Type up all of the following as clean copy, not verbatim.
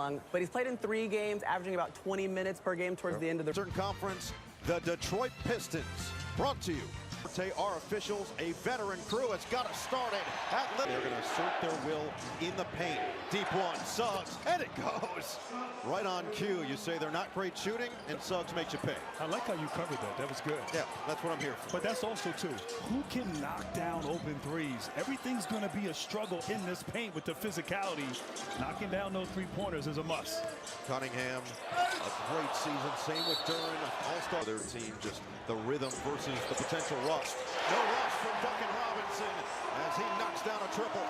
young, but he's played in 3 games, averaging about 20 minutes per game towards the end of the Eastern Conference. The Detroit Pistons, brought to you. Our officials, a veteran crew, has got us started at They're going to assert their will in the paint. Deep one, Suggs, and it goes. Right on cue. You say they're not great shooting, and Suggs makes you pay. I like how you covered that. That was good. Yeah, that's what I'm here for. But that's also, too, who can knock down open threes? Everything's going to be a struggle in this paint with the physicality. Knocking down those three-pointers is a must. Cunningham, a great season. Same with Duran, all-star. Their team, just the rhythm versus the potential rust. No rush from Duncan Robinson as he knocks down a triple.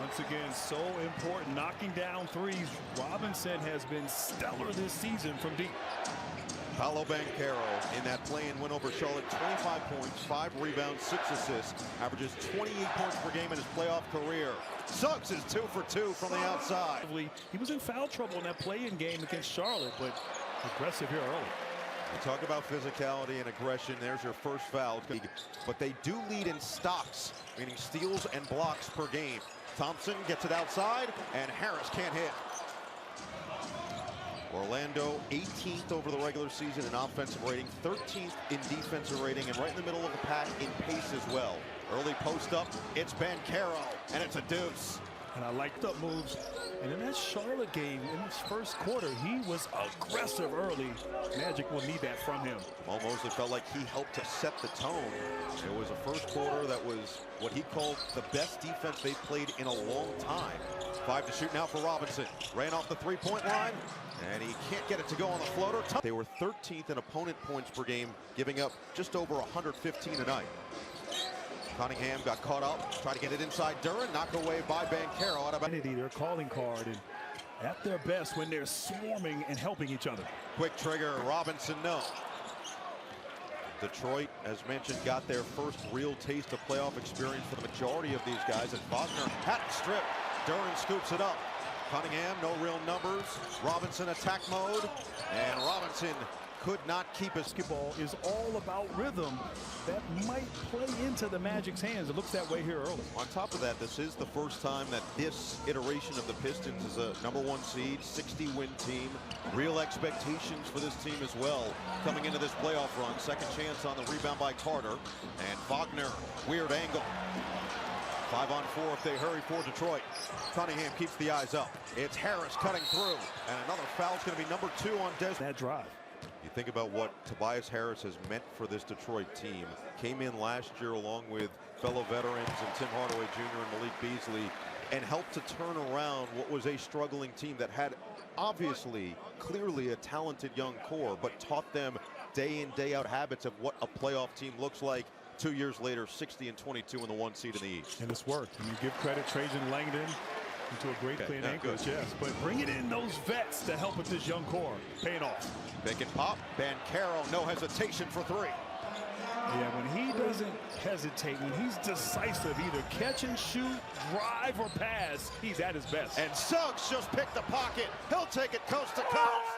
Once again, so important, knocking down threes. Robinson has been stellar this season from deep. Paolo Banchero in that play-in win over Charlotte, 25 points, 5 rebounds, 6 assists, averages 28 points per game in his playoff career. Suggs is 2 for 2 from the outside. He was in foul trouble in that play-in game against Charlotte, but aggressive here early. You talk about physicality and aggression. There's your first foul. But they do lead in stocks, meaning steals and blocks per game. Thompson gets it outside, and Harris can't hit. Orlando 18th over the regular season in offensive rating, 13th in defensive rating, and right in the middle of the pack in pace as well. Early post up, it's Banchero, and it's a deuce. And I liked up moves. And in that Charlotte game, in his first quarter, he was aggressive early. Magic will need that from him. Almost, it felt like he helped to set the tone. It was a first quarter that was what he called the best defense they've played in a long time. 5 to shoot now for Robinson. Ran off the three-point line, and he can't get it to go on the floater. They were 13th in opponent points per game, giving up just over 115 a night. Cunningham got caught up, tried to get it inside Duran, knocked away by Banchero. Out of their calling card, and at their best when they're swarming and helping each other. Quick trigger, Robinson, no. Detroit, as mentioned, got their first real taste of playoff experience for the majority of these guys, and Wagner had it stripped. Duran scoops it up. Cunningham, no real numbers. Robinson attack mode, and Robinson could not keep his basketball is all about rhythm. That might play into the Magic's hands. It looks that way here early. On top of that, this is the first time that this iteration of the Pistons is a #1 seed, 60-win team. Real expectations for this team as well coming into this playoff run. Second chance on the rebound by Carter. And Wagner, weird angle. 5 on 4 if they hurry for Detroit. Cunningham keeps the eyes up. It's Harris cutting through. And another foul's going to be #2 on Des. That drive. You think about what Tobias Harris has meant for this Detroit team. Came in last year along with fellow veterans and Tim Hardaway Jr. and Malik Beasley and helped to turn around what was a struggling team that had obviously, clearly a talented young core, but taught them day in, day out habits of what a playoff team looks like. 2 years later, 60-22 in the 1 seed in the East. And it's worked. And you give credit Trajan Langdon into a great clean ankles, yes. But bringing in those vets to help with this young core, paying off. Pick and pop. Banchero, no hesitation for 3. Yeah, when he doesn't hesitate, when he's decisive, either catch and shoot, drive, or pass, he's at his best. And Suggs just picked the pocket. He'll take it coast to coast.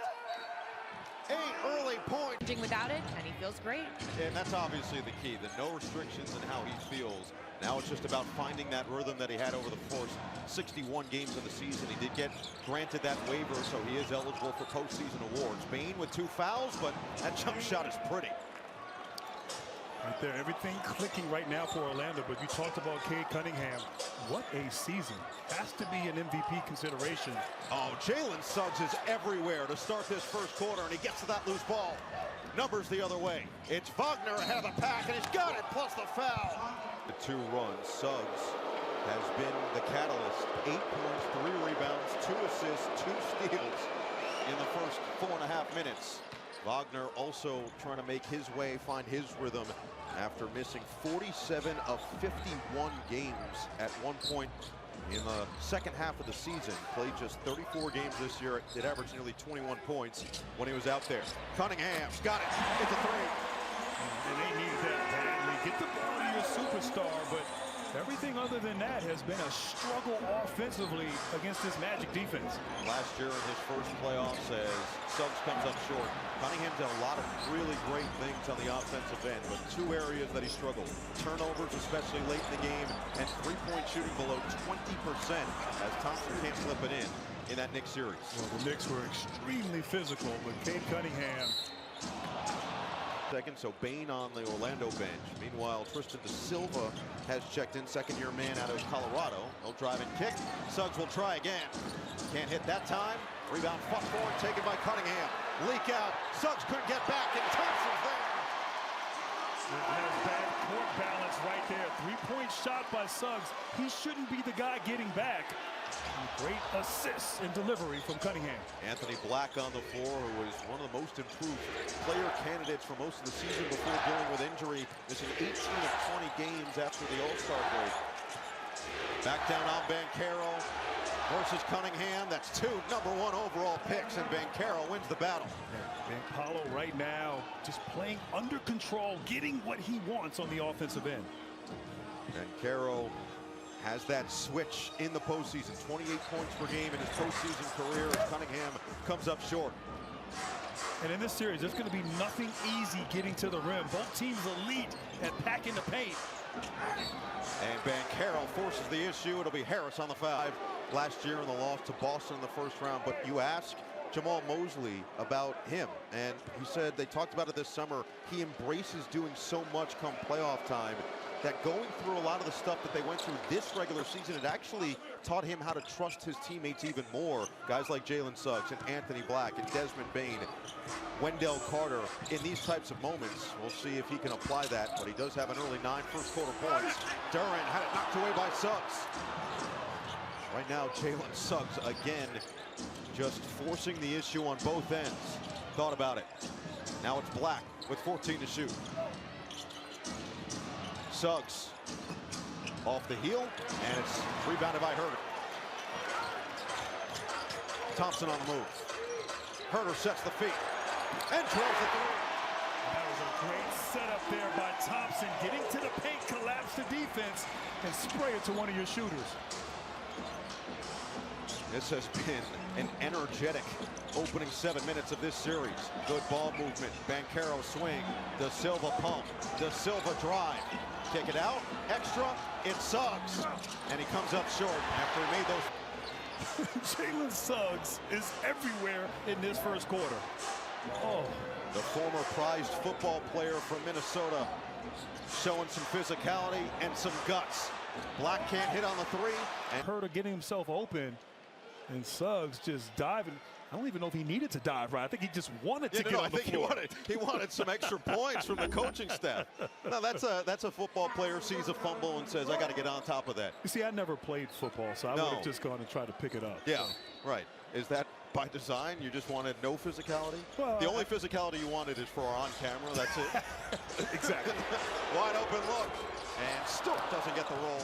8 early points. Without it, and he feels great. And that's obviously the key, the no restrictions in how he feels. Now it's just about finding that rhythm that he had over the first 61 games of the season. He did get granted that waiver, so he is eligible for postseason awards. Bain with 2 fouls, but that jump shot is pretty. Right there, everything clicking right now for Orlando, but you talked about Cade Cunningham. What a season. Has to be an MVP consideration. Oh, Jalen Suggs is everywhere to start this first quarter, and he gets to that loose ball. Numbers the other way. It's Wagner ahead of the pack, and he's got it, plus the foul. The 2 runs. Suggs has been the catalyst. 8 points, 3 rebounds, 2 assists, 2 steals in the first 4.5 minutes. Wagner also trying to make his way, find his rhythm after missing 47 of 51 games at one point in the second half of the season. Played just 34 games this year. It averaged nearly 21 points when he was out there. Cunningham's got it. It's a 3. And they need that badly. Get the ball to your superstar, but Everything other than that has been a struggle offensively against this Magic defense. Last year in his first playoffs, as Suggs comes up short. Cunningham's done a lot of really great things on the offensive end, but two areas that he struggled. Turnovers, especially late in the game, and three-point shooting below 20%, as Thompson can't slip it in that Knicks series. Well, the Knicks were extremely physical, but Cade Cunningham. Second, so Bain on the Orlando bench. Meanwhile, Tristan da Silva has checked in, second-year man out of Colorado. He'll drive and kick. Suggs will try again. Can't hit that time. Rebound fought forward, taken by Cunningham. Leak out. Suggs couldn't get back, and Thompson's there. There's bad court balance right there. Three-point shot by Suggs. He shouldn't be the guy getting back. Great assists and delivery from Cunningham. Anthony Black on the floor, who was one of the most improved player candidates for most of the season before dealing with injury, missing 18 of 20 games after the All-Star break. Back down on Banchero versus Cunningham. That's two #1 overall picks, and Banchero wins the battle. Paulo right now just playing under control, getting what he wants on the offensive end. Banchero has that switch in the postseason. 28 points per game in his postseason career as Cunningham comes up short. And in this series, there's going to be nothing easy getting to the rim. Both teams elite at packing the paint. And Banchero forces the issue. It'll be Harris on the foul. Last year in the loss to Boston in the first round. But you ask Jamal Mosley about him, and he said they talked about it this summer. He embraces doing so much come playoff time, that going through a lot of the stuff that they went through this regular season, it actually taught him how to trust his teammates even more. Guys like Jalen Suggs and Anthony Black and Desmond Bain, Wendell Carter, in these types of moments. We'll see if he can apply that, but he does have an early 9 first-quarter points. Duran had it knocked away by Suggs. Right now, Jalen Suggs again just forcing the issue on both ends. Thought about it. Now it's Black with 14 to shoot. Suggs off the heel, and it's rebounded by Herter. Thompson on the move. Herter sets the feet and drills it through. That was a great setup there by Thompson, getting to the paint, collapse the defense, and spray it to one of your shooters. This has been an energetic opening 7 minutes of this series. Good ball movement. Banchero swing. Da Silva pump. Da Silva drive. Kick it out. Extra. It's Suggs. And he comes up short after he made those. Jalen Suggs is everywhere in this first quarter. Oh. The former prized football player from Minnesota showing some physicality and some guts. Black can't hit on the three. And Herter getting himself open. And Suggs just diving. I don't even know if he needed to dive right. I think he just wanted to get on the floor. He wanted some extra points from the coaching staff. No, that's a football player sees a fumble and says, I got to get on top of that. You see, I never played football, so I would have just gone and tried to pick it up. Yeah, so. right. Is that by design? You just wanted no physicality? Well, the only physicality you wanted is for on camera. That's it. Exactly. Wide open look. And Stewart doesn't get the roll.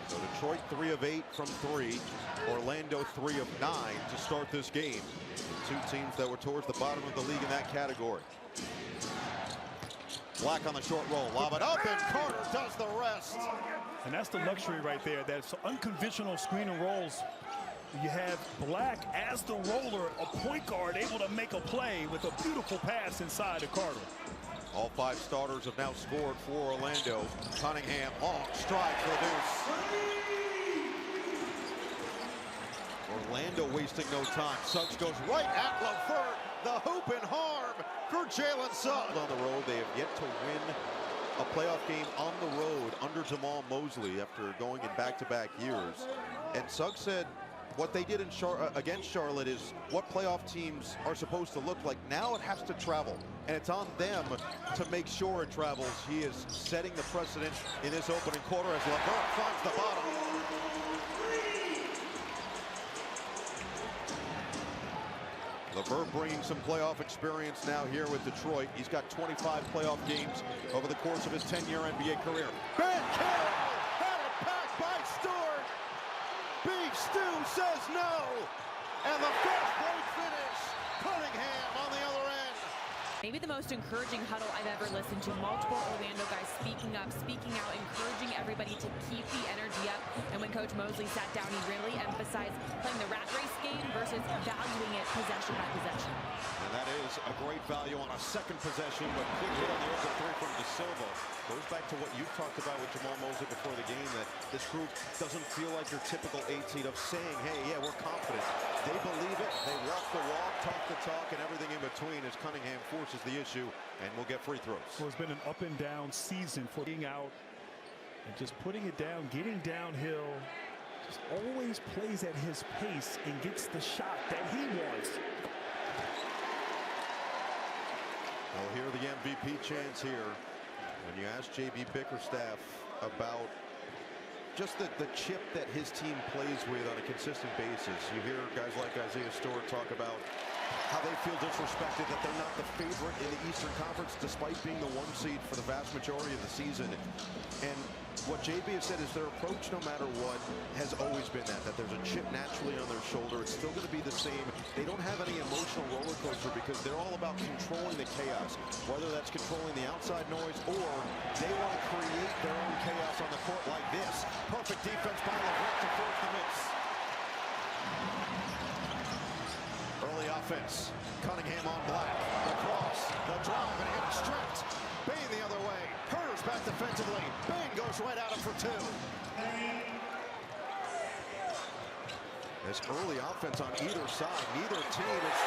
So Detroit 3 of 8 from 3. Orlando 3 of 9 to start this game. Two teams that were towards the bottom of the league in that category. Black on the short roll. Lob it up, and Carter does the rest. And that's the luxury right there. That's unconventional screen and rolls. You have Black as the roller, a point guard able to make a play with a beautiful pass inside to Carter. All 5 starters have now scored for Orlando. Cunningham, long stride for the deuce. Orlando wasting no time. Suggs goes right at LeVert. The hoop and harm for Jalen Suggs. On the road, they have yet to win a playoff game on the road under Jamal Mosley after going in back-to-back years. And Suggs said what they did in against Charlotte is what playoff teams are supposed to look like. Now it has to travel, and it's on them to make sure it travels. He is setting the precedent in this opening quarter as LeVert finds the bottom. LeVert bringing some playoff experience now here with Detroit. He's got 25 playoff games over the course of his 10-year NBA career. Banchero had it packed by Stewart. Beef Stew says no. And the fast break finish. Cunningham on the other end. Maybe the most encouraging huddle I've ever listened to. Multiple Orlando guys speaking up, speaking out, encouraging everybody to keep the energy up. And when Coach Mosley sat down, he really emphasized playing the rat race game versus valuing it possession by possession. And that is a great value on a second possession, but quick hit on the open three from De Silva. Goes back to what you've talked about with Jamal Mosley before the game, that this group doesn't feel like your typical 8 seed of saying, hey, yeah, we're confident. They believe it, they walk the walk, talk the talk, and everything in between as Cunningham forces the issue and will get free throws. Well, it's been an up and down season for being out and just putting it down, getting downhill. Just always plays at his pace and gets the shot that he wants. We'll hear the MVP chants here when you ask J.B. Bickerstaff about just the chip that his team plays with on a consistent basis. You hear guys like Isaiah Stewart talk about how they feel disrespected, that they're not the favorite in the Eastern Conference despite being the 1 seed for the vast majority of the season. And what JB has said is their approach, no matter what, has always been that there's a chip naturally on their shoulder. It's still going to be the same. They don't have any emotional roller coaster because they're all about controlling the chaos, whether that's controlling the outside noise or they want to create their own chaos on the court like this. Perfect defense by LeBron to force the miss. Early offense. Cunningham on Black. The cross. The drive, and he got stripped. Bain the other way. Hurts back defensively. Bain goes right at him for 2. This early offense on either side. Neither team is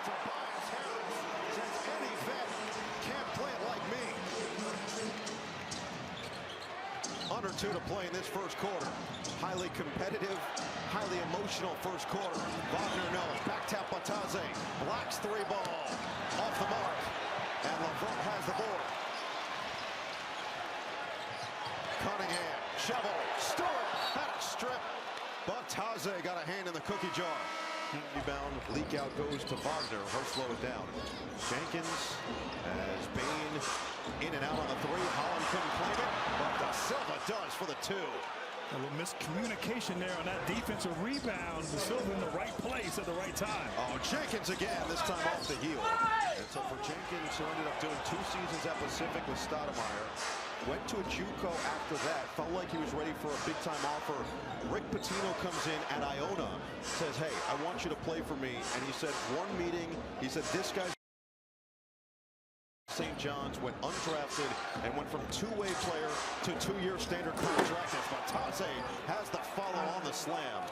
Tobias Harris says any vet can't play it like me. Under 2 to play in this first quarter. Highly competitive, highly emotional first quarter. Wagner no. Back tap Bataze. Black's 3 ball. Off the mark. And LeVert has the board. Cunningham. Shovel. Stewart had a strip. Bataze got a hand in the cookie jar. Rebound. Leak out goes to Wagner. He'll slow it down. Jenkins as Bain in and out on the 3. Holland couldn't claim it, but De Silva does for the 2. A little miscommunication there on that defensive rebound. De Silva in the right place at the right time. Oh, Jenkins again, this time off the heel. And so for Jenkins, who ended up doing 2 seasons at Pacific with Stoudemire, went to a JUCO after that, felt like he was ready for a big-time offer. Rick Pitino comes in at Iona, says, hey, I want you to play for me. And he said, one meeting, he said, this guy's St. John's, went undrafted and went from 2-way player to 2-year standard contract as Bataze has the follow on the slam.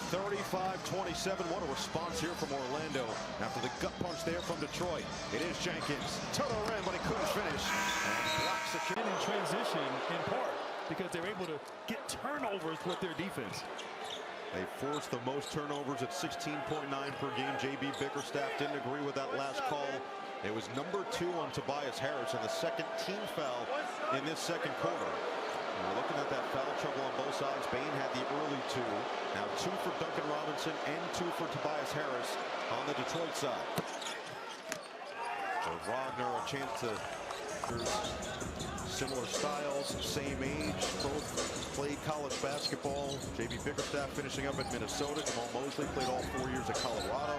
35-27. What a response here from Orlando after the gut punch there from Detroit. It is Jenkins to the rim, but he couldn't finish. And block secure In transition in part because they're able to get turnovers with their defense. They forced the most turnovers at 16.9 per game. J.B. Bickerstaff didn't agree with that last call. It was number 2 on Tobias Harris and the second team foul in this second quarter. And we're looking at that foul trouble on both sides. Bain had the early 2. Now 2 for Duncan Robinson and 2 for Tobias Harris on the Detroit side. So Wagner a chance to similar styles, same age, both played college basketball. J.B. Bickerstaff finishing up at Minnesota. Jamal Mosley played all 4 years at Colorado.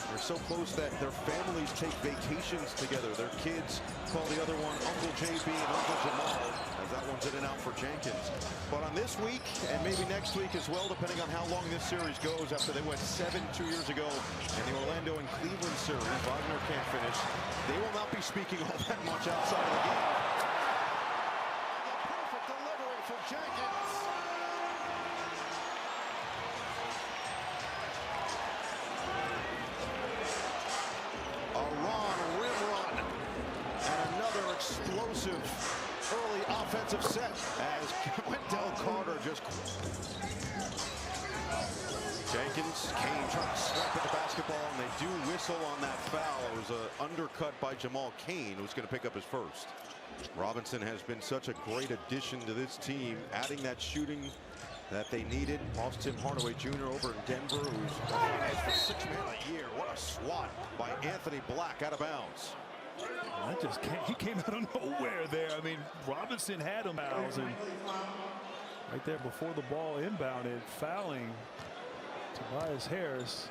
They're so close that their families take vacations together. Their kids call the other one Uncle JB and Uncle Jamal, as that one's in and out for Jenkins. But on this week, and maybe next week as well, depending on how long this series goes, after they went 7 2 years ago in the Orlando and Cleveland series, Wagner can't finish. They will not be speaking all that much outside of the game. Perfect delivery for Jenkins. Explosive early offensive set as Wendell Carter just. Jenkins, Kane trying to swipe at the basketball, and they do whistle on that foul. It was an undercut by Jamal Kane, who's going to pick up his first. Robinson has been such a great addition to this team, adding that shooting that they needed. Lost Tim Hardaway Jr. over in Denver, who's for $6 million a year. What a swat by Anthony Black out of bounds. That just he came out of nowhere there. I mean, Robinson had him fouls, and right there before the ball inbounded, fouling Tobias Harris.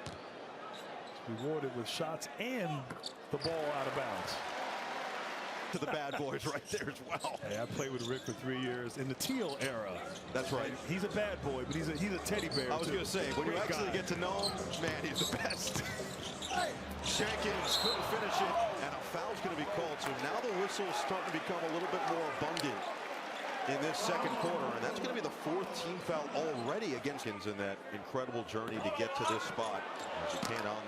rewarded with shots and the ball out of bounds. To the bad boys right there as well. Hey, I played with Rick for 3 years in the Teal era. That's right. And he's a bad boy, but he's a teddy bear. I was going to say, when you actually get to know him, man, he's the best. Jenkins couldn't finish it, and a foul's going to be called. So now the whistle's starting to become a little bit more abundant in this second quarter, and that's going to be the 4th team foul already against him in that incredible journey to get to this spot, as you can on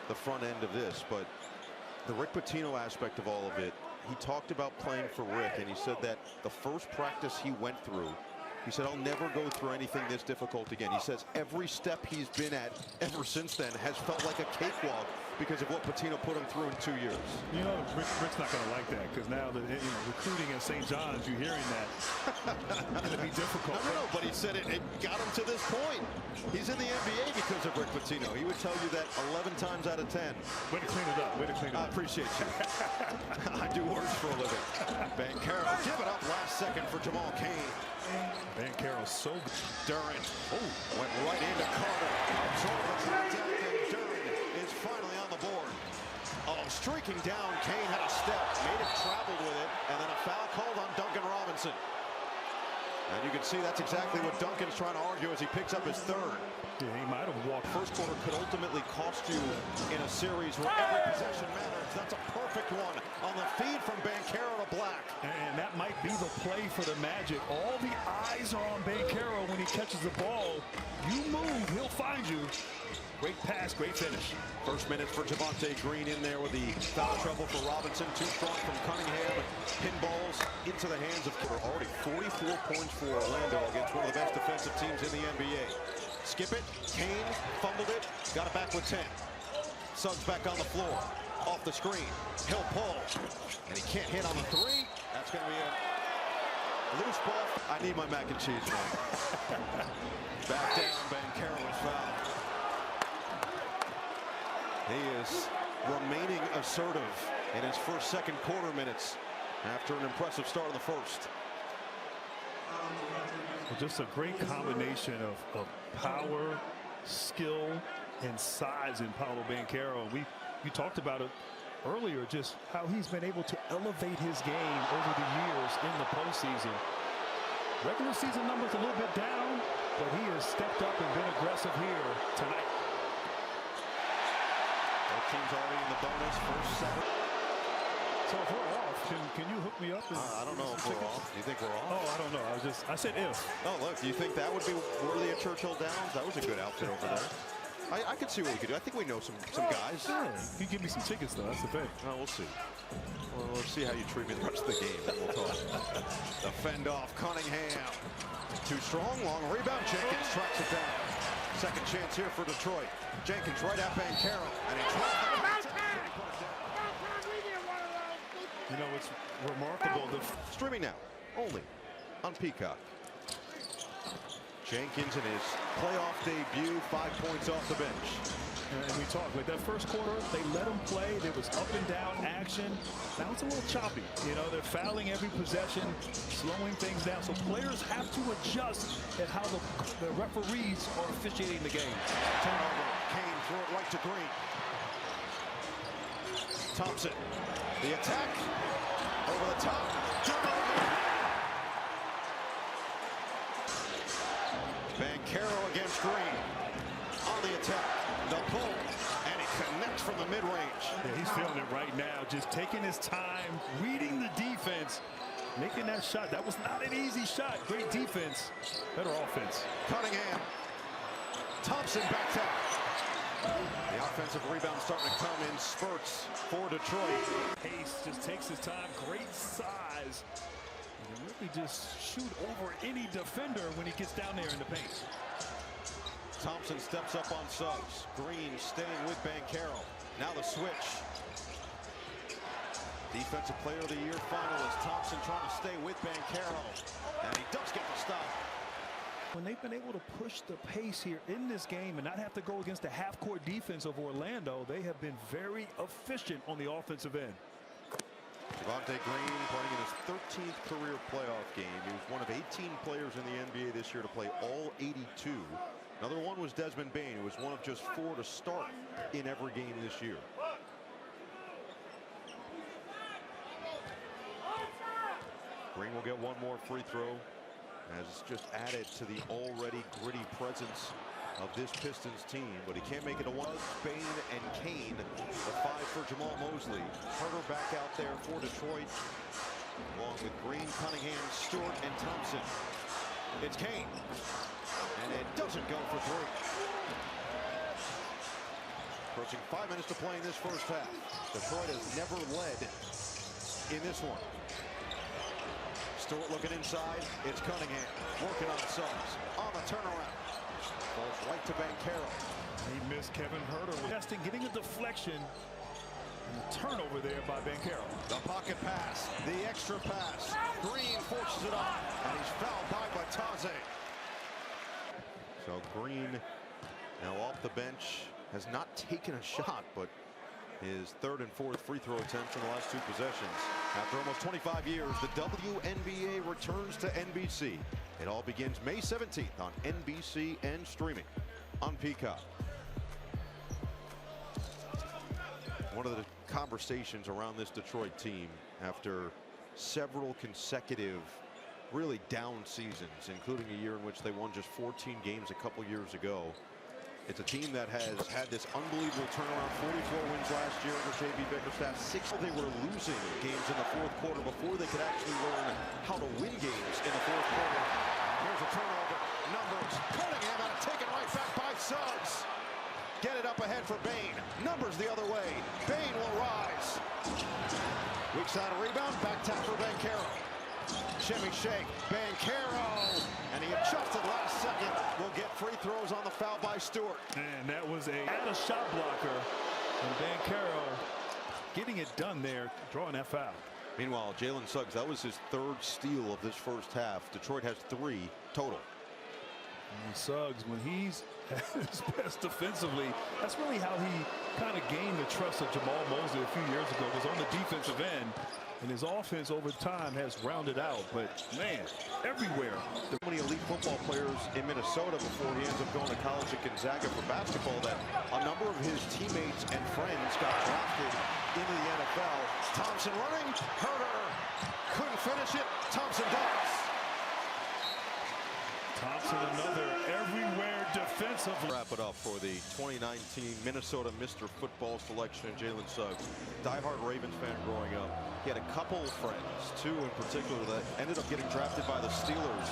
the front end of this. But the Rick Pitino aspect of all of it, he talked about playing for Rick, and he said that the first practice he went through, he said, I'll never go through anything this difficult again. He says every step he's been at ever since then has felt like a cakewalk because of what Pitino put him through in 2 years. You know, Rick's not going to like that, because now the recruiting at St. John's, you're hearing that. It's going to be difficult. No, but he said it got him to this point. He's in the NBA because of Rick Pitino. He would tell you that 11 times out of 10. Way to clean it up. Way to clean it up. I appreciate you. I do words for a living. Bancaro, give it up last second for Jamal Cain. Bancaro's so good. Durant went right into Carter. Absorbed the contact, and Durant is finally on the board. Oh, streaking down, Cain had a step, made it, traveled with it, and then a foul called on Duncan Robinson. And you can see that's exactly what Duncan's trying to argue as he picks up his 3rd. Yeah, he might have walked. First quarter could ultimately cost you in a series where every possession matters. That's a perfect one on the feed from Banchero to Black. And that might be the play for the Magic. All the eyes are on Banchero when he catches the ball. You move, he'll find you. Great pass, great finish. First minutes for Javonte Green in there with the foul trouble for Robinson. Too strong from Cunningham. Pinballs into the hands of Kipper. Already 44 points for Orlando against one of the best defensive teams in the NBA. Skip it. Cain fumbled it. Got it back with 10. Suggs back on the floor. Off the screen. He'll pull. And he can't hit on the 3. That's going to be a loose ball. I need my mac and cheese, man. Back down. Banchero was fouled. He is remaining assertive in his first second quarter minutes after an impressive start in the first. Well, just a great combination of power, skill, and size in Paolo Banchero. We talked about it earlier, just how he's been able to elevate his game over the years in the postseason. Regular season numbers a little bit down, but he has stepped up and been aggressive here tonight. Team's already in the bonus, first 7. So if we're off, can you hook me up? I don't know if we're off. Do you think we're off? Oh, I don't know. I said if. Oh, look, do you think that would be worthy of Churchill Downs? That was a good outfit over there. I could see what we could do. I think we know some guys. Yeah, you give me some tickets, though. That's the thing. Oh, we'll see. Well, let's see how you treat me the rest of the game. Then we'll talk. The fend off, Cunningham. Too strong, long rebound. Jenkins tracks it down. Second chance here for Detroit. Jenkins right at Banchero, and he tries to You know, it's remarkable. Streaming now, only on Peacock. Jenkins in his playoff debut, 5 points off the bench. And we talked, like that first quarter, they let him play. There was up and down action. Now it's a little choppy. You know, they're fouling every possession, slowing things down. So players have to adjust at how the referees are officiating the game. Turnover. Cain threw it right to Green. Thompson. The attack. Over the top. Banchero against Green. On the attack. The pull, and he connects from the mid-range. Yeah, he's feeling it right now, just taking his time, reading the defense, making that shot. That was not an easy shot. Great defense, better offense. Cunningham. Thompson back out. The offensive rebound starting to come in spurts for Detroit. Pace just takes his time, great size. And really just shoot over any defender when he gets down there in the paint. Thompson steps up on Suggs. Green staying with Banchero. Now the switch. Defensive Player of the Year finalist Thompson trying to stay with Banchero. And he does get the stop. When they've been able to push the pace here in this game and not have to go against the half-court defense of Orlando, they have been very efficient on the offensive end. Devontae Green playing in his 13th career playoff game. He was one of 18 players in the NBA this year to play all 82. Another one was Desmond Bane, who was one of just 4 to start in every game this year. Green will get one more free throw, as just added to the already gritty presence of this Pistons team, but he can't make it a one. Bane and Kane, the 5 for Jamal Mosley. Herter back out there for Detroit, along with Green, Cunningham, Stewart, and Thompson. It's Kane, and it doesn't go for 3. Approaching 5 minutes to play in this first half. Detroit has never led in this one. Stewart looking inside. It's Cunningham working on Suggs on the turnaround. Falls right to Banchero. He missed Kevin Herter with testing, getting a deflection. And a turnover there by Banchero. The pocket pass, the extra pass. Green forces it off, and he's fouled by Batadze. So Green now off the bench, has not taken a shot, but his 3rd and 4th free throw attempts in the last 2 possessions. After almost 25 years, the WNBA returns to NBC. It all begins May 17th on NBC and streaming on Peacock. One of the conversations around this Detroit team after several consecutive really down seasons, including a year in which they won just 14 games a couple years ago. It's a team that has had this unbelievable turnaround. 44 wins last year under J.B. Bickerstaff. 6 they were losing games in the 4th quarter before they could actually learn how to win games in the 4th quarter. Here's a turnover. Numbers. Cunningham had it taken right back by Suggs. Get it up ahead for Bane. Numbers the other way. Bane will rise. Weak side of rebound. Back tap for Banchero. Shimmy shake. Banchero. And he adjusted last second. Will get free throws on the foul by Stewart. And that was a shot blocker. And Banchero getting it done there, drawing that foul. Meanwhile, Jalen Suggs, that was his 3rd steal of this first half. Detroit has 3 total. And Suggs, when he's at his best defensively, that's really how he kind of gained the trust of Jamal Mosley a few years ago, was on the defensive end. And his offense over time has rounded out, but man, everywhere. There are many elite football players in Minnesota before he ends up going to college at Gonzaga for basketball that a number of his teammates and friends got drafted into the NFL. Thompson running, Herter couldn't finish it. Thompson does. Thompson, another everywhere defensive. Wrap it up for the 2019 Minnesota Mr. Football selection, Jalen Suggs. Diehard Ravens fan growing up. He had a couple of friends, 2 in particular, that ended up getting drafted by the Steelers,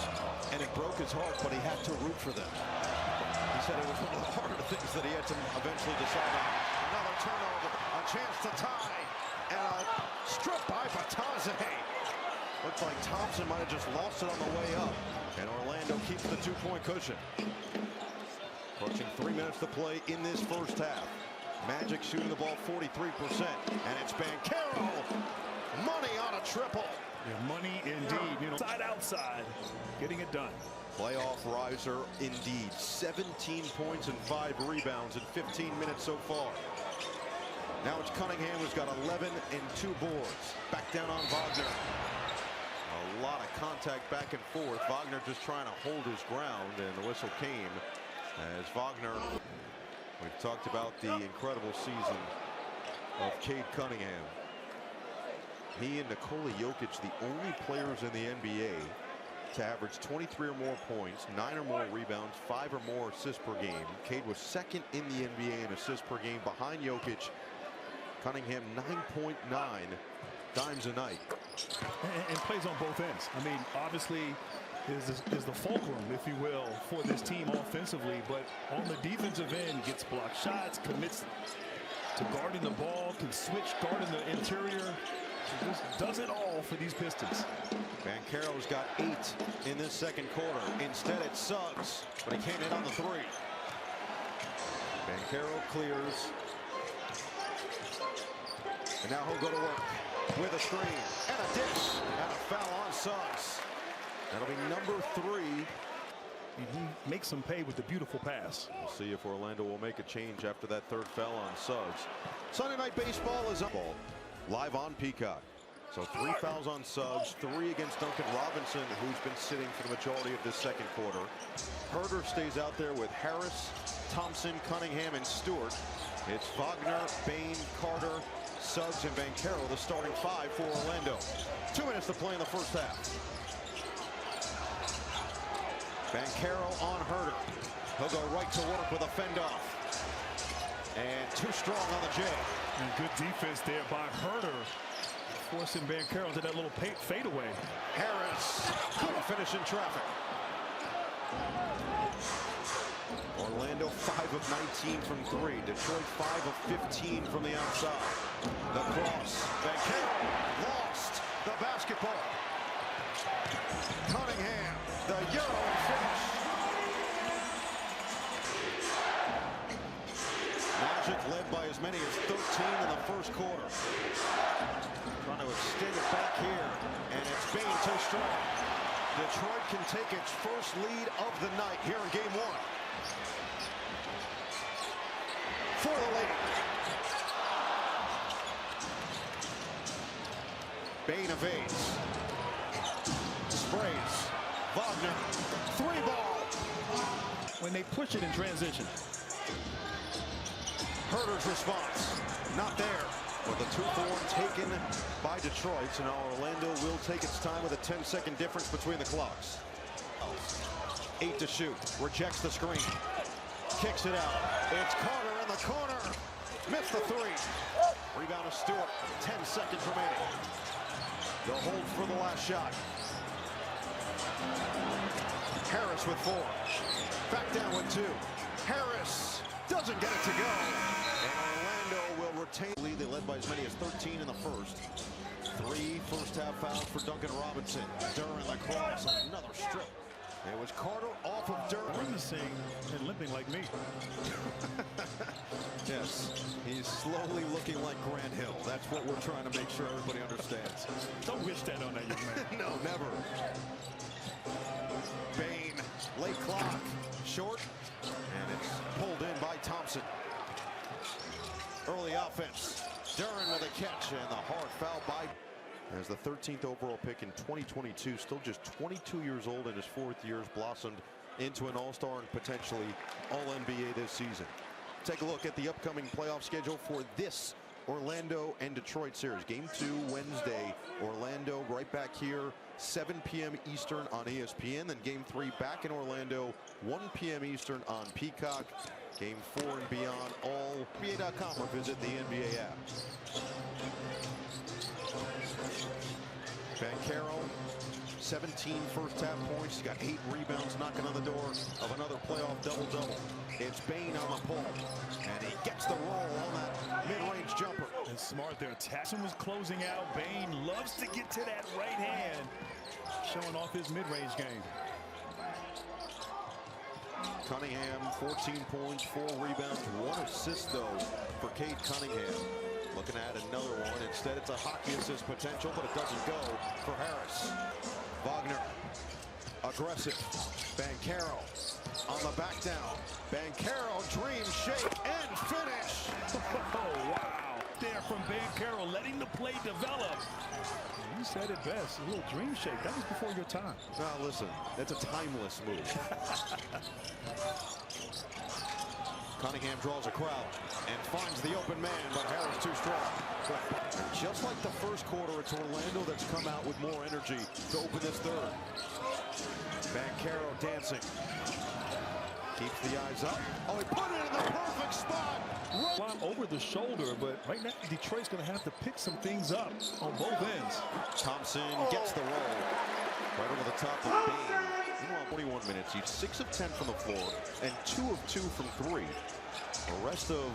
and it broke his heart, but he had to root for them. He said it was one of the harder things that he had to eventually decide on. Another turnover, a chance to tie, and a strip by Batadze. Looks like Thompson might have just lost it on the way up, and Orlando keeps the 2-point cushion. Approaching 3 minutes to play in this first half. Magic shooting the ball 43%, and it's Banchero. Money on a triple. Yeah, money indeed. You know, side outside, getting it done. Playoff riser indeed. 17 points and 5 rebounds in 15 minutes so far. Now it's Cunningham, who's got 11 and 2 boards. Back down on Wagner. A lot of contact back and forth. Wagner just trying to hold his ground, and the whistle came as Wagner. We've talked about the incredible season of Cade Cunningham. He and Nikola Jokic, the only players in the NBA to average 23 or more points, 9 or more rebounds, 5 or more assists per game. Cade was 2nd in the NBA in assists per game behind Jokic. Cunningham 9.9 dimes a night. And plays on both ends. I mean, obviously is the fulcrum, if you will, for this team offensively, but on the defensive end, gets blocked shots, commits to guarding the ball, can switch guarding the interior. Just does it all for these Pistons. Banchero's got 8 in this second quarter. Instead, it's Suggs, but he can't hit on the 3. Banchero clears. And now he'll go to work with a screen and a dish and a foul on Suggs. That'll be number 3. He makes them pay with the beautiful pass. We'll see if Orlando will make a change after that 3rd foul on Suggs. Sunday Night Baseball is up. Live on Peacock. So 3 fouls on Suggs, 3 against Duncan Robinson, who's been sitting for the majority of this second quarter. Herter stays out there with Harris, Thompson, Cunningham, and Stewart. It's Wagner, Bain, Carter, Suggs, and Banchero, the starting 5 for Orlando. 2 minutes to play in the first half. Banchero on Herter. He'll go right to work with a fend-off. And too strong on the J. And good defense there by Herter, forcing Banchero to that little fadeaway. Harris couldn't finish in traffic. Orlando 5 of 19 from 3. Detroit 5 of 15 from the outside. The cross. Banchero lost the basketball. Cunningham, the Euro finish. Magic led by as many as 13 in the first quarter. Trying to extend it back here, and it's Bain too strong. Detroit can take its first lead of the night here in game 1. For the lead. Bain evades. Sprays. Wagner. 3-ball. When they push it in transition. Herter's response. Not there. But the 2-for-1 taken by Detroit. So now Orlando will take its time with a 10-second difference between the clocks. 8 to shoot. Rejects the screen. Kicks it out. It's Carter in the corner. Missed the 3. Rebound to Stewart. 10 seconds remaining. They'll hold for the last shot. Harris with 4. Back down with 2. Harris doesn't get it to go. And Orlando will retain the lead. They led by as many as 13 in the first. 3 first-half fouls for Duncan Robinson. During the cross. Another strip. It was Carter off of Durham. Witnessing and limping like me. Yes, he's slowly looking like Grant Hill. That's what we're trying to make sure everybody understands. Don't wish that on that young man. No, never. Bain, late clock, short, and it's pulled in by Thompson. Early offense. Duran with a catch, and the hard foul by... As the 13th overall pick in 2022, still just 22 years old in his 4th year, has blossomed into an all-star and potentially all-NBA this season. Take a look at the upcoming playoff schedule for this Orlando and Detroit series. Game 2 Wednesday, Orlando right back here, 7 p.m. Eastern on ESPN. Then Game 3 back in Orlando, 1 p.m. Eastern on Peacock. Game 4 and beyond, all NBA.com or visit the NBA app. Banchero, 17 first-half points. He's got 8 rebounds, knocking on the door of another playoff double-double. It's Bain on the pull, and he gets the roll on that mid-range jumper. And smart there. Thompson was closing out. Bain loves to get to that right hand, showing off his mid-range game. Cunningham, 14 points, 4 rebounds, 1 assist, though, for Cade Cunningham. Looking at another one. Instead, it's a hockey assist potential, but it doesn't go for Harris. Wagner, aggressive. Banchero on the back down. Banchero, dream shake and finish. Oh, wow. There from Banchero, letting the play develop. You said it best, a little dream shake. That was before your time. Now, listen, that's a timeless move. Cunningham draws a crowd and finds the open man, but Harris too strong. And just like the first quarter, it's Orlando that's come out with more energy to open this third. Banchero dancing. Keeps the eyes up. Oh, he put it in the perfect spot. Climb over the shoulder, but right now Detroit's going to have to pick some things up on both ends. Thompson gets the roll. Right over the top of Bain. Meanwhile, 41 minutes. He's 6 of 10 from the floor and 2 of 2 from 3. The rest of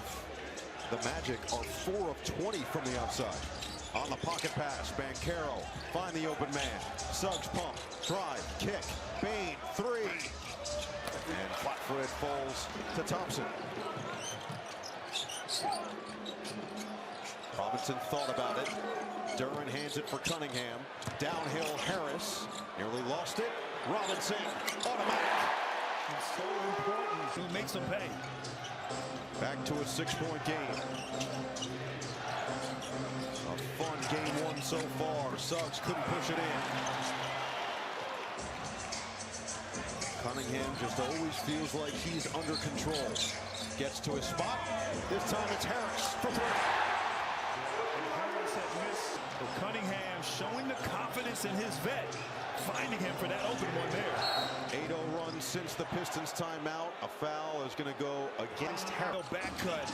the Magic are 4 of 20 from the outside. On the pocket pass, Banchero find the open man. Suggs pump, drive, kick, Bain, 3. And flat-footed falls to Thompson. Robinson thought about it. Duran hands it for Cunningham. Downhill, Harris. Nearly lost it. Robinson, automatic. It's so important to make some pay. Back to a 6-point game. A fun game one so far. Suggs couldn't push it in. Cunningham just always feels like he's under control. Gets to his spot. This time it's Harris for three. Harris had missed. So Cunningham showing the confidence in his vet, finding him for that open one there. 8-0 run since the Pistons timeout. A foul is going to go against Harris. Back cut.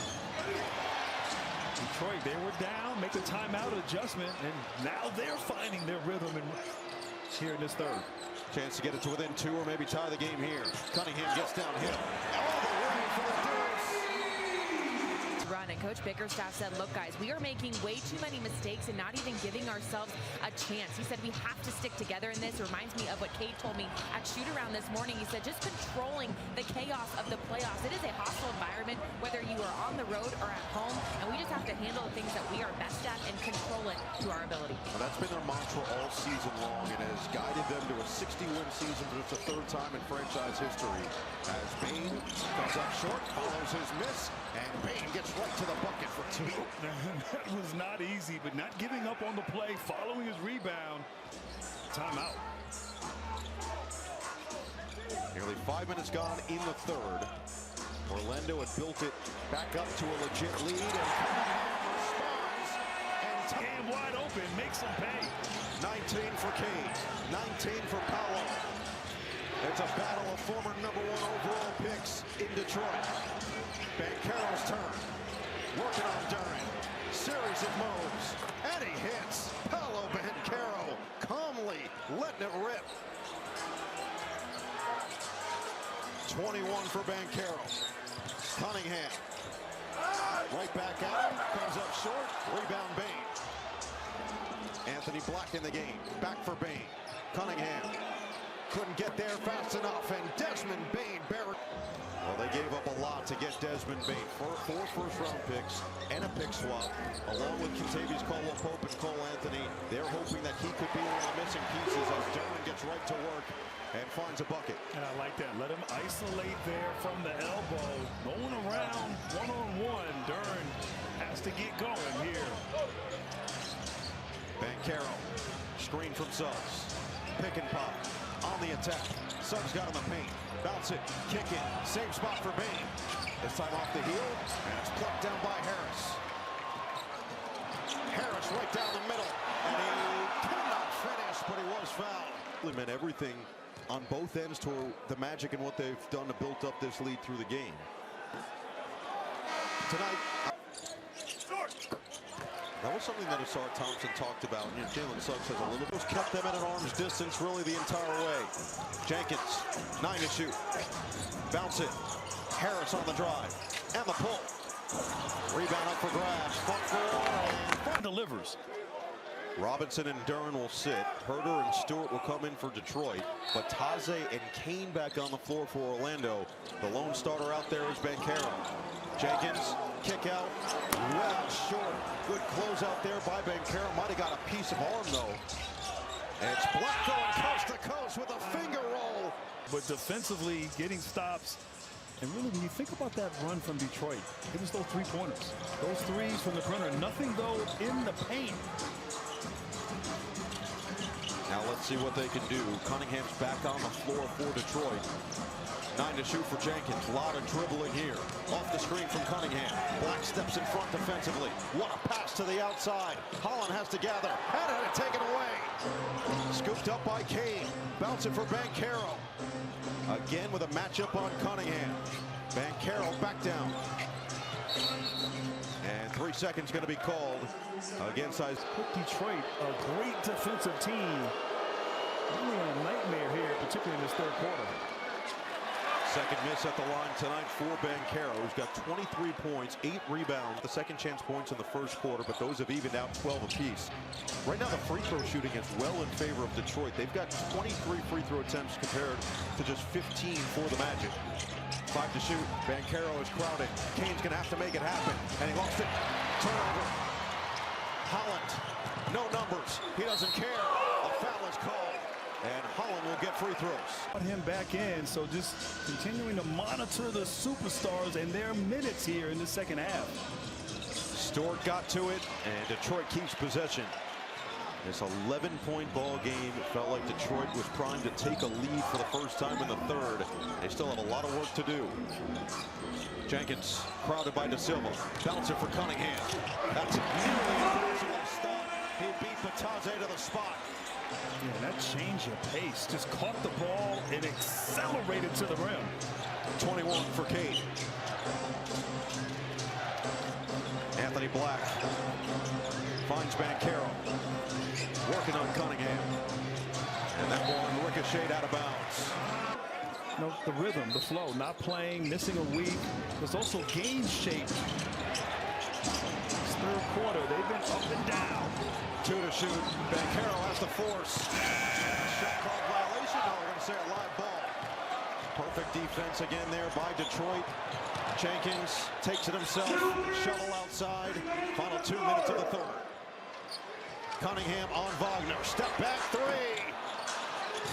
Detroit, they were down, make a timeout adjustment, and now they're finding their rhythm here in this third. Chance to get it to within 2 or maybe tie the game here. Cunningham gets downhill. All the way for the deuce. Run, and Coach Bickerstaff said, look guys, we are making way too many mistakes and not even giving ourselves a chance. He said we have to stick together in this. Reminds me of what Kate told me at shoot around this morning. He said just controlling the chaos of the playoffs. It is a hostile environment whether you are on the road or at home, and we just have to handle the things that we are best at and control it to our ability. Well, that's been their mantra all season long and has guided them to a 60-win season for the 3rd time in franchise history. As Bane comes up short, follows his miss, and Bane gets right to the bucket for 2. That was not easy, but not giving up on the play, following his rebound. Timeout. Nearly 5 minutes gone in the 3rd. Orlando had built it back up to a legit lead, and responds, and Game wide open, makes him pay. 19 for Kane, 19 for Paolo. It's a battle of former #1 overall picks in Detroit. Banchero's turn. Working on Duran. Series of moves. And he hits. Paolo Banchero calmly letting it rip. 21 for Banchero. Cunningham. Right back at him. Comes up short. Rebound Bane. Anthony Black in the game. Back for Bane. Cunningham. Couldn't get there fast enough. And Desmond Bane buried. Well, they gave up a lot to get Desmond Bane. 4 first-round picks and a pick swap, along with Kentavious Caldwell-Pope and Cole Anthony. They're hoping that he could be one of the missing pieces as Duran gets right to work and finds a bucket. And I like that. Let him isolate there from the elbow. No one around, one-on-one. Duran has to get going here. Banchero, screen from Suggs. Pick and pop on the attack. Suggs got in the paint. Bounce it, kick it, same spot for Bane. This time off the heel, and it's plucked down by Harris. Harris right down the middle, and he cannot finish, but he was fouled. It meant everything on both ends to the Magic and what they've done to build up this lead through the game. Tonight, that was something that Asar Thompson talked about. You know, Jalen Suggs has a little bit kept them at an arm's distance really the entire way. Jenkins, 9 to shoot. Bounce it. Harris on the drive. And the pull. Rebound up for grabs. Front four. And delivers. Robinson and Duran will sit. Herter and Stewart will come in for Detroit. But Taze and Kane back on the floor for Orlando. The lone starter out there is Banchero. Jenkins, kick out, well short. Good close out there by Banchero. Might have got a piece of arm though. And it's Black going coast to coast with a finger roll. But defensively, getting stops. And really, when you think about that run from Detroit, it was those 3-pointers. Those threes from the perimeter. Nothing, though, in the paint. Now let's see what they can do. Cunningham's back on the floor for Detroit. 9 to shoot for Jenkins. A lot of dribbling here. Off the screen from Cunningham. Black steps in front defensively. What a pass to the outside. Holland has to gather. And had it taken away. Scooped up by Kane. Bounce it for Banchero. Again with a matchup on Cunningham. Banchero back down. And 3 seconds going to be called against Detroit, a great defensive team. Really a nightmare here, particularly in this 3rd quarter. Second miss at the line tonight for Banchero, who's got 23 points, 8 rebounds. The second chance points in the 1st quarter, but those have evened out 12 apiece. Right now, the free throw shooting is well in favor of Detroit. They've got 23 free throw attempts compared to just 15 for the Magic. 5 to shoot. Banchero is crowded. Kane's going to have to make it happen, and he lost it. Turnover. Holland, no numbers. He doesn't care. A foul is called. And Holland will get free throws. Put him back in, so just continuing to monitor the superstars and their minutes here in the 2nd half. Stewart got to it, and Detroit keeps possession. This 11-point ball game. It felt like Detroit was primed to take a lead for the first time in the third. They still have a lot of work to do. Jenkins crowded by De Silva. Bounce it for Cunningham. That's nearly impossible stop. He beat Bataze to the spot. Yeah, that change of pace. Just caught the ball and accelerated to the rim. 21 for Cade. Anthony Black finds Banchero. Working on Cunningham. And that ball ricocheted out of bounds. No, the rhythm, the flow, not playing, missing a week. There's also game shape. This third quarter, they've been up and down. 2 to shoot. Banchero has to force. Shot clock violation. No, we're going to say a live ball. Perfect defense again there by Detroit. Jenkins takes it himself. Shovel outside. Final 2 minutes of the third. Cunningham on Wagner. Step back three.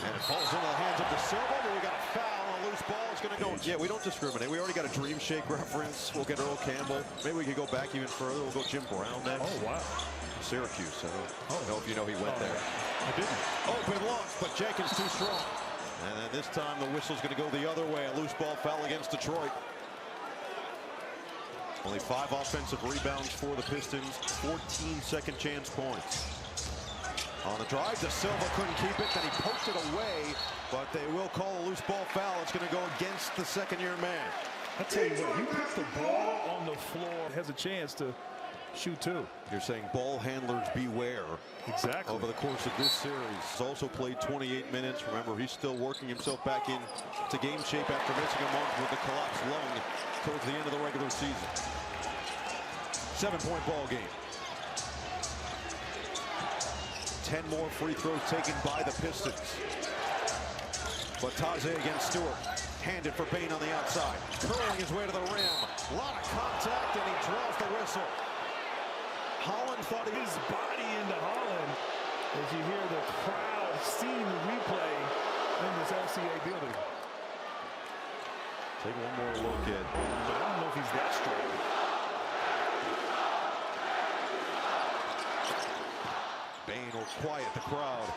And it falls into the hands of De Silva, but we got a foul on a loose ball. It's going to go. Yeah, we don't discriminate. We already got a Dream Shake reference. We'll get Earl Campbell. Maybe we could go back even further. We'll go Jim Brown next. Oh, wow. Syracuse. I don't know if you know he went there. I didn't. Open look, but Jenkins too strong. And then this time the whistle's going to go the other way. A loose ball foul against Detroit. Only 5 offensive rebounds for the Pistons. 14 second chance points. On the drive, De Silva couldn't keep it. Then he poked it away, but they will call a loose ball foul. It's going to go against the second-year man. I tell you what, you put the ball on the floor, has a chance to shoot 2. You're saying ball handlers beware. Exactly. Over the course of this series. He's also played 28 minutes. Remember, he's still working himself back in to game shape after missing a month with the collapsed lung towards the end of the regular season. 7-point ball game. 10 more free throws taken by the Pistons. Bataze against Stewart. Handed for Bane on the outside. Curling his way to the rim. A lot of contact, and he draws the whistle. Holland thought his body into Holland as you hear the crowd seeing the replay in this LCA building. Take one more look at. I don't know if he's that strong. Bane will quiet the crowd.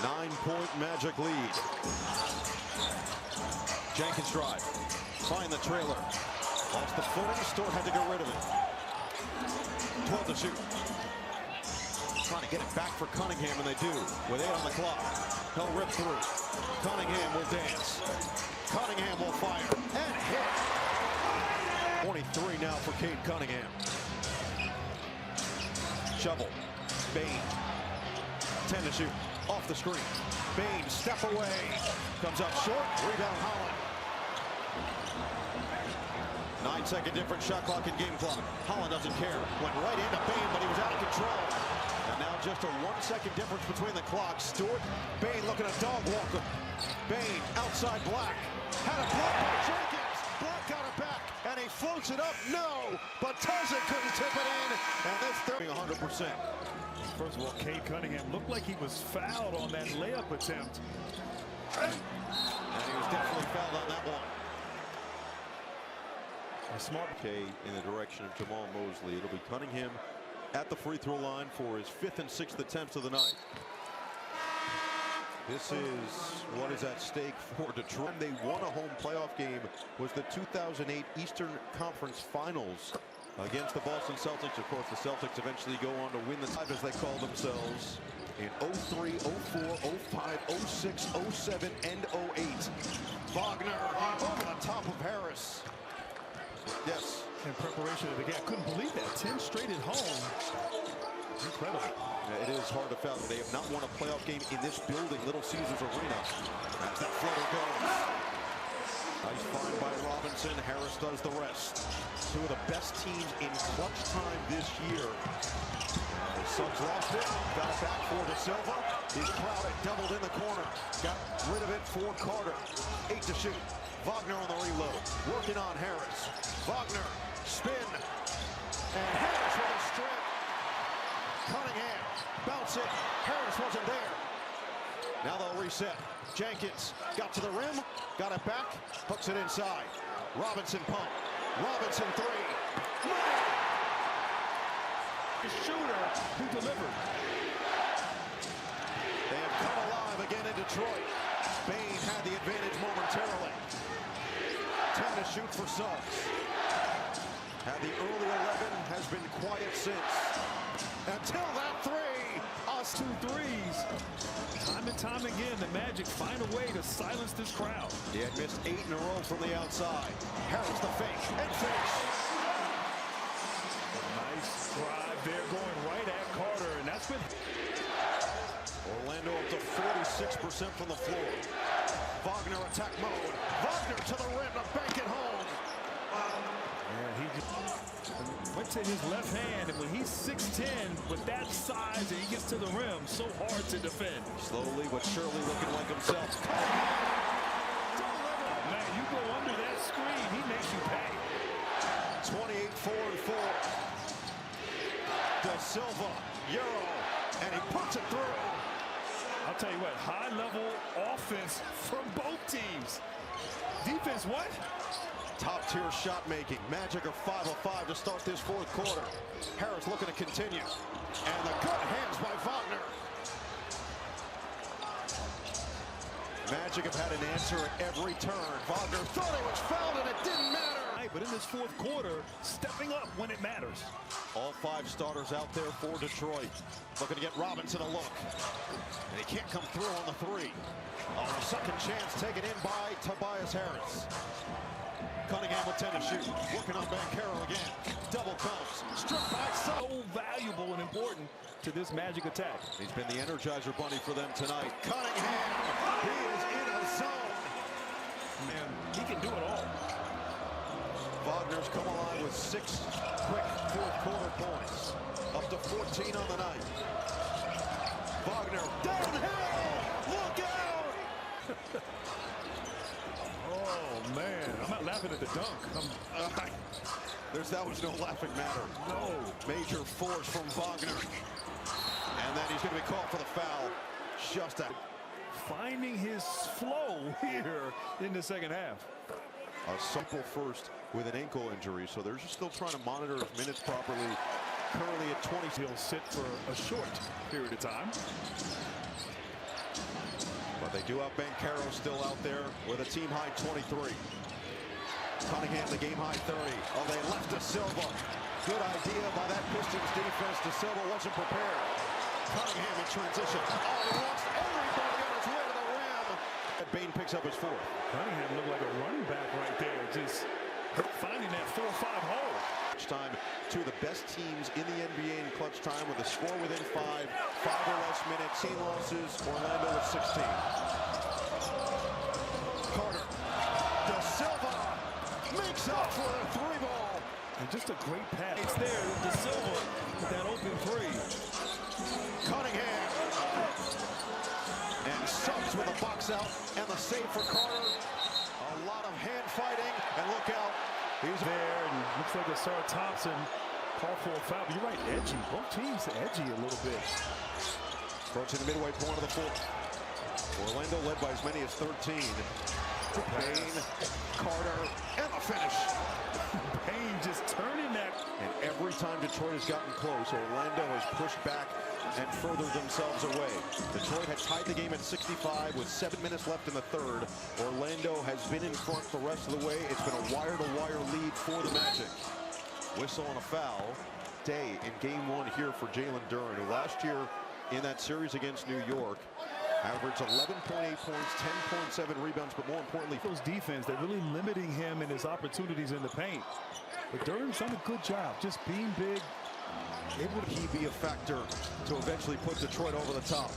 9-point Magic lead. Jenkins drive. Find the trailer. Lost the footing. Stewart had to get rid of it. 12 to shoot. Trying to get it back for Cunningham, and they do. With 8 on the clock. He'll rip through. Cunningham will dance. Cunningham will fire. And hit. 23 now for Cade Cunningham. Shovel. Bane. 10 to shoot. Off the screen. Bane, step away. Comes up short. Rebound Holland. 9-second difference, shot clock and game clock. Holland doesn't care. Went right into Bane, but he was out of control. And now just a 1-second difference between the clocks. Stewart, Bane looking at dog walker. Bane, outside Black. Had a block by Jenkins. Black got it back, and he floats it up. No, but Bataze couldn't tip it in. And this 100%. First of all, Cade Cunningham looked like he was fouled on that layup attempt. And he was definitely fouled on that one. A smart Cade in the direction of Jamal Mosley. It'll be Cunningham at the free throw line for his 5th and 6th attempts of the night. This is what is at stake for Detroit. They won a home playoff game was the 2008 Eastern Conference Finals against the Boston Celtics. Of course, the Celtics eventually go on to win the title, as they call themselves, in 03, 04, 05, 06, 07, and 08. Wagner over the top of Harris. Yes. In preparation of the game. I couldn't believe that. 10 straight at home. Incredible. Yeah, it is hard to fathom. They have not won a playoff game in this building, Little Caesars Arena. As that floater goes. Nice find by Robinson. Harris does the rest. 2 of the best teams in clutch time this year. The Suggs lost it. Got it back for De Silva. He's crowded, doubled in the corner. Got rid of it for Carter. 8 to shoot. Wagner on the reload. Working on Harris. Wagner, spin. And Harris with a strip. Cunningham, bounce it. Harris wasn't there. Now they'll reset. Jenkins got to the rim, got it back, hooks it inside. Robinson pump. Robinson 3. The shooter who delivered. They have come alive again in Detroit. Bane had the advantage momentarily. 10 to shoot for Suggs. And the early 11 has been quiet since. Until that three. Us 2 threes. Time and time again, the Magic find a way to silence this crowd. He had missed 8 in a row from the outside. Harris the fake and finish. Nice drive there, going right at Carter, and that's been... Orlando up to 46% from the floor. Wagner attack mode. Wagner to the rim to bank it home. Yeah, he just went to his left hand, and when he's 6'10", with that size, and he gets to the rim, so hard to defend. Slowly but surely looking like himself. Man, you go under that screen, he makes you pay. 28, 4 and 4. Da Silva, Euro, and he puts it through. I'll tell you what, high-level offense from both teams. Defense, what? Top-tier shot making. Magic are 5 of 5 to start this fourth quarter. Harris looking to continue. And the good hands by Wagner. Magic have had an answer at every turn. Wagner thought he was fouled and it didn't matter. But in this fourth quarter, stepping up when it matters. All 5 starters out there for Detroit. Looking to get Robinson a look. And he can't come through on the 3. On a second chance taken in by Tobias Harris. Cunningham with 10 to shoot. Working on Banchero again. Double comes. Struck by So valuable and important to this Magic attack. He's been the Energizer Bunny for them tonight. Cunningham. He is in a zone. Man, he can do it all. Wagner's come alive with 6 quick fourth quarter points. Up to 14 on the night. Wagner downhill. Look out. Oh, man. I'm not laughing at the dunk. That was no laughing matter. No. Major force from Wagner. And then he's going to be called for the foul. Just a... Finding his flow here in the second half. A simple first with an ankle injury, so they're just still trying to monitor his minutes properly. Currently at 20. He'll sit for a short period of time. But they do have Banchero still out there with a team high 23. Cunningham the game high 30. Oh, they left Da Silva. Good idea by that Pistons defense. Da Silva wasn't prepared. Cunningham in transition. Oh, he lost everybody on his way to the rim. Bane picks up his 4th. Cunningham looked like a running back right there, just finding that 4-5 hole. Time, 2 of the best teams in the NBA in clutch time with a score within 5 or less minutes. 16 losses, Orlando with 16. Carter, Da Silva makes up for a 3-ball. And just a great pass. It's there, Da Silva with that open 3. Cunningham. And Suggs with a box out and the save for Carter. A lot of hand fighting, and look out. He's there, and looks like Asar Thompson called for a foul. You're right, edgy. Both teams edgy a little bit. Approaching the midway point of the fourth. Orlando led by as many as 13. Bane, Carter, and the finish. Bane just turning that. And every time Detroit has gotten close, Orlando has pushed back and furthered themselves away. Detroit had tied the game at 65 with 7 minutes left in the third. Orlando has been in front the rest of the way. It's been a wire-to-wire lead for the Magic. Whistle on a foul. Day in game 1 here for Jalen Duren, who last year in that series against New York averaged 11.8 points, 10.7 rebounds, but more importantly, those defense, they're really limiting him and his opportunities in the paint. But Duren's done a good job, just being big. Able to be a factor to eventually put Detroit over the top.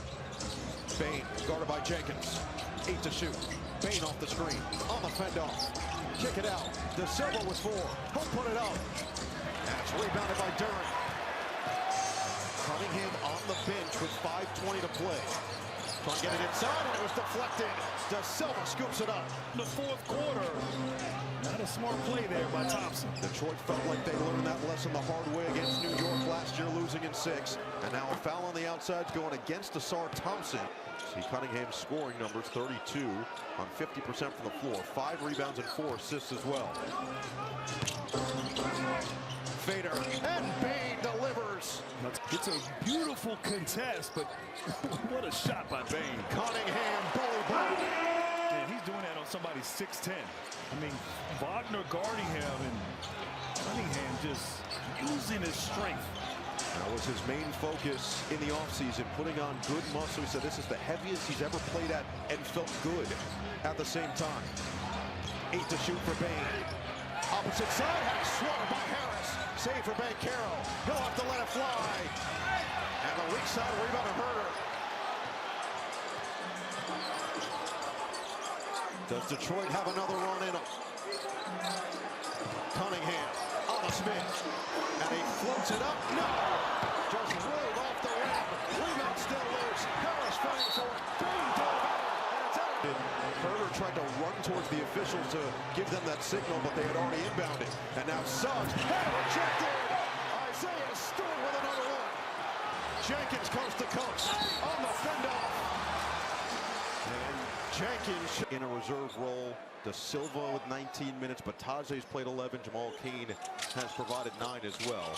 Bane guarded by Jenkins. 8 to shoot. Bane off the screen. On the fend off. Kick it out. Da Silva with 4. He'll put it up. And it's rebounded by Duren. Cunningham on the bench with 5:20 to play. Trying to get it inside, and it was deflected. Da Silva scoops it up. The fourth quarter. Not a smart play there by Thompson. Detroit felt like they learned that lesson the hard way against New York last year, losing in 6. And now a foul on the outside going against Asar Thompson. See Cunningham's scoring numbers, 32 on 50% from the floor. 5 rebounds and 4 assists as well. Fader, and Bane delivers. Harris. It's a beautiful contest, but what a shot by Bane. Cunningham, bully ball. And he's doing that on somebody 6'10". I mean, Wagner guarding him and Cunningham just using his strength. That was his main focus in the offseason, putting on good muscle. He said this is the heaviest he's ever played at and felt good at the same time. 8 to shoot for Bane. Opposite side, has swung by Harris. Save for Banchero. He'll have to let it fly. And the weak side rebound to Herder. Does Detroit have another run in them? Cunningham on a Smith. And he floats it up. No! Just rolled off the rim. Rebound still loose. Harris fighting for it. Bane dove out. And it's out. Herder tried to run towards the officials to give them that signal, but they had already inbounded. And now Suggs. Rejected. Isaiah Stewart with another one. Jenkins coast to coast on the fend off. And Jenkins in a reserve role. De Silva with 19 minutes, but Tajay's played 11. Jamal Cain has provided 9 as well.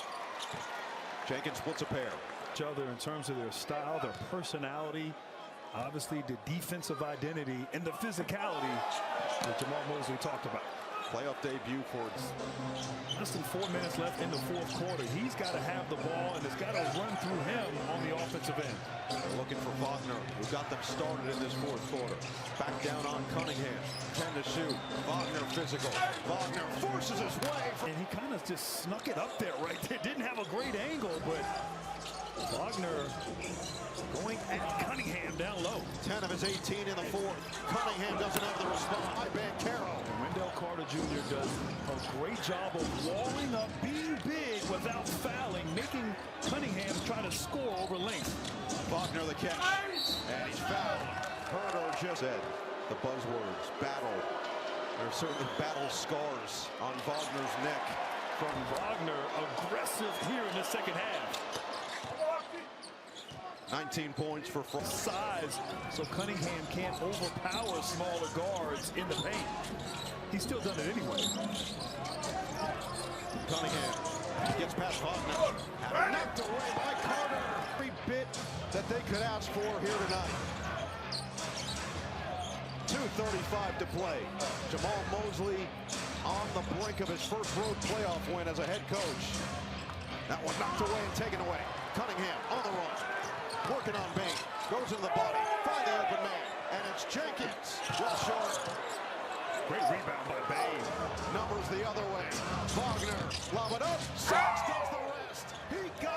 Jenkins splits a pair. Each other in terms of their style, their personality, obviously the defensive identity and the physicality that Jamal Mosley talked about. Playoff debut for less than 4 minutes left in the fourth quarter. He's got to have the ball, and it's got to run through him on the offensive end. They're looking for Wagner, who got them started in this fourth quarter. Back down on Cunningham. 10 to shoot. Wagner physical. Wagner forces his way. And he kind of just snuck it up there right there. Didn't have a great angle, but Wagner going at Cunningham down low. 10 of his 18 in the fourth. Cunningham doesn't have the response. By Banchero. And Wendell Carter Jr. does a great job of walling up, being big without fouling, making Cunningham try to score over length. Wagner the catch. And he's fouled. Herder just said the buzzwords. Battle. There's certainly battle scars on Wagner's neck. From Wagner, aggressive here in the second half. 19 points for size, so Cunningham can't overpower smaller guards in the paint. He's still done it anyway. Cunningham gets past Wagner. Knocked away by Carter. Every bit that they could ask for here tonight. 2:35 to play. Jamal Mosley on the brink of his first road playoff win as a head coach. That one knocked away and taken away. Cunningham on the run. Working on Bane. Goes into the body. Find the open man. And it's Jenkins. Well short. Great rebound by Bane. Numbers the other way. Wagner. Lob it up. Suggs does the rest. He got